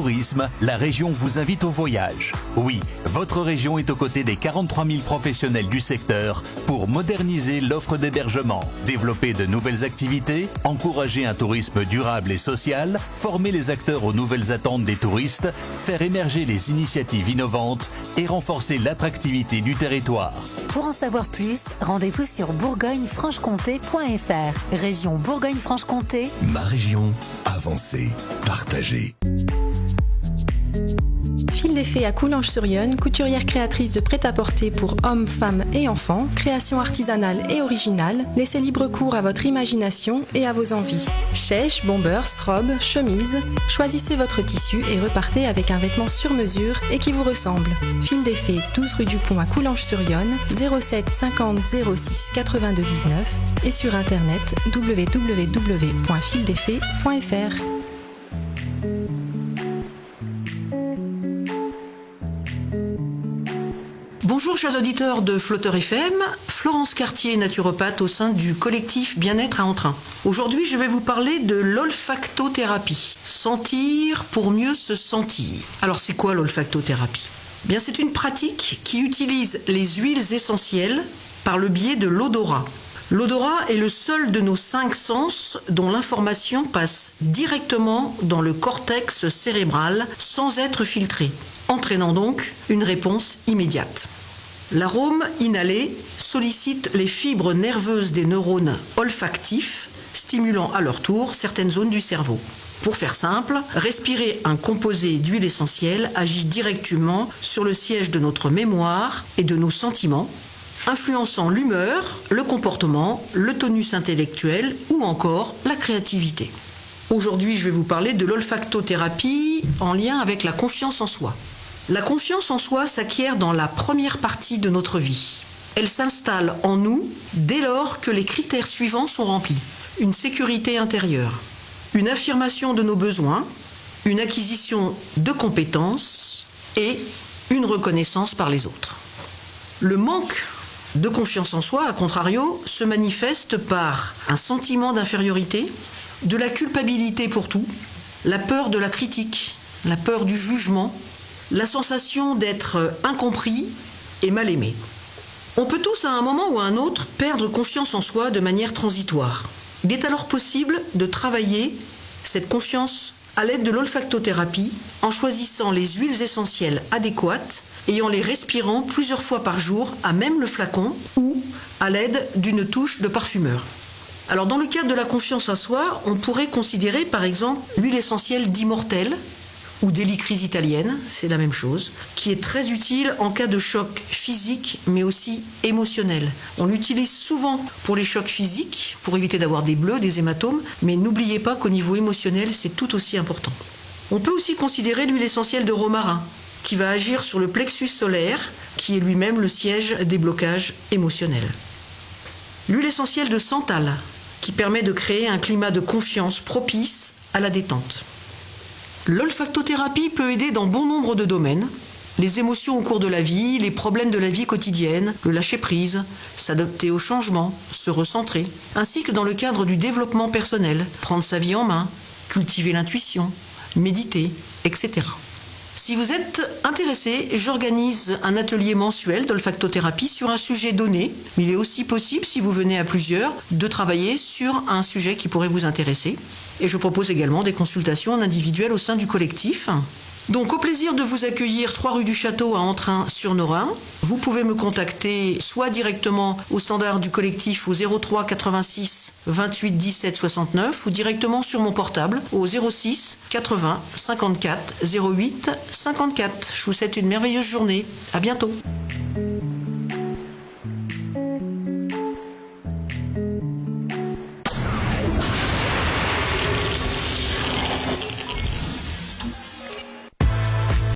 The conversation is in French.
Tourisme, la région vous invite au voyage. Oui, votre région est aux côtés des 43 000 professionnels du secteur pour moderniser l'offre d'hébergement, développer de nouvelles activités, encourager un tourisme durable et social, former les acteurs aux nouvelles attentes des touristes, faire émerger les initiatives innovantes et renforcer l'attractivité du territoire. Pour en savoir plus, rendez-vous sur bourgogne-franche-comté.fr. Région Bourgogne-Franche-Comté. Ma région, avancée, partagée. Fil des Fées à Coulanges-sur-Yonne, couturière créatrice de prêt-à-porter pour hommes, femmes et enfants, création artisanale et originale, laissez libre cours à votre imagination et à vos envies. Chèches, bombers, robes, chemises, choisissez votre tissu et repartez avec un vêtement sur mesure et qui vous ressemble. Fil des Fées, 12 rue du Pont à Coulanges-sur-Yonne, 07 50 06 82 19 et sur internet www.fildesfées.fr. Bonjour chers auditeurs de Flotteur FM, Florence Cartier, naturopathe au sein du collectif Bien-être à Entrain. Aujourd'hui, je vais vous parler de l'olfactothérapie. Sentir pour mieux se sentir. Alors c'est quoi l'olfactothérapie ? Bien, c'est une pratique qui utilise les huiles essentielles par le biais de l'odorat. L'odorat est le seul de nos 5 sens dont l'information passe directement dans le cortex cérébral sans être filtrée, entraînant donc une réponse immédiate. L'arôme inhalé sollicite les fibres nerveuses des neurones olfactifs, stimulant à leur tour certaines zones du cerveau. Pour faire simple, respirer un composé d'huile essentielle agit directement sur le siège de notre mémoire et de nos sentiments, influençant l'humeur, le comportement, le tonus intellectuel ou encore la créativité. Aujourd'hui, je vais vous parler de l'olfactothérapie en lien avec la confiance en soi. La confiance en soi s'acquiert dans la première partie de notre vie. Elle s'installe en nous dès lors que les critères suivants sont remplis. Une sécurité intérieure, une affirmation de nos besoins, une acquisition de compétences et une reconnaissance par les autres. Le manque de confiance en soi, à contrario, se manifeste par un sentiment d'infériorité, de la culpabilité pour tout, la peur de la critique, la peur du jugement, la sensation d'être incompris et mal aimé. On peut tous à un moment ou à un autre perdre confiance en soi de manière transitoire. Il est alors possible de travailler cette confiance à l'aide de l'olfactothérapie en choisissant les huiles essentielles adéquates et en les respirant plusieurs fois par jour à même le flacon ou à l'aide d'une touche de parfumeur. Alors dans le cadre de la confiance en soi, on pourrait considérer par exemple l'huile essentielle d'immortel ou d'hélicryse italienne, c'est la même chose, qui est très utile en cas de choc physique mais aussi émotionnel. On l'utilise souvent pour les chocs physiques, pour éviter d'avoir des bleus, des hématomes, mais n'oubliez pas qu'au niveau émotionnel, c'est tout aussi important. On peut aussi considérer l'huile essentielle de romarin, qui va agir sur le plexus solaire, qui est lui-même le siège des blocages émotionnels. L'huile essentielle de santal, qui permet de créer un climat de confiance propice à la détente. L'olfactothérapie peut aider dans bon nombre de domaines. Les émotions au cours de la vie, les problèmes de la vie quotidienne, le lâcher-prise, s'adapter au changement, se recentrer, ainsi que dans le cadre du développement personnel, prendre sa vie en main, cultiver l'intuition, méditer, etc. Si vous êtes intéressé, j'organise un atelier mensuel d'olfactothérapie sur un sujet donné. Il est aussi possible, si vous venez à plusieurs, de travailler sur un sujet qui pourrait vous intéresser. Et je propose également des consultations en individuel au sein du collectif. Donc au plaisir de vous accueillir 3 rue du Château à Entrain-sur-Norin. Vous pouvez me contacter soit directement au standard du collectif au 03 86 28 17 69 ou directement sur mon portable au 06 80 54 08 54. Je vous souhaite une merveilleuse journée. À bientôt.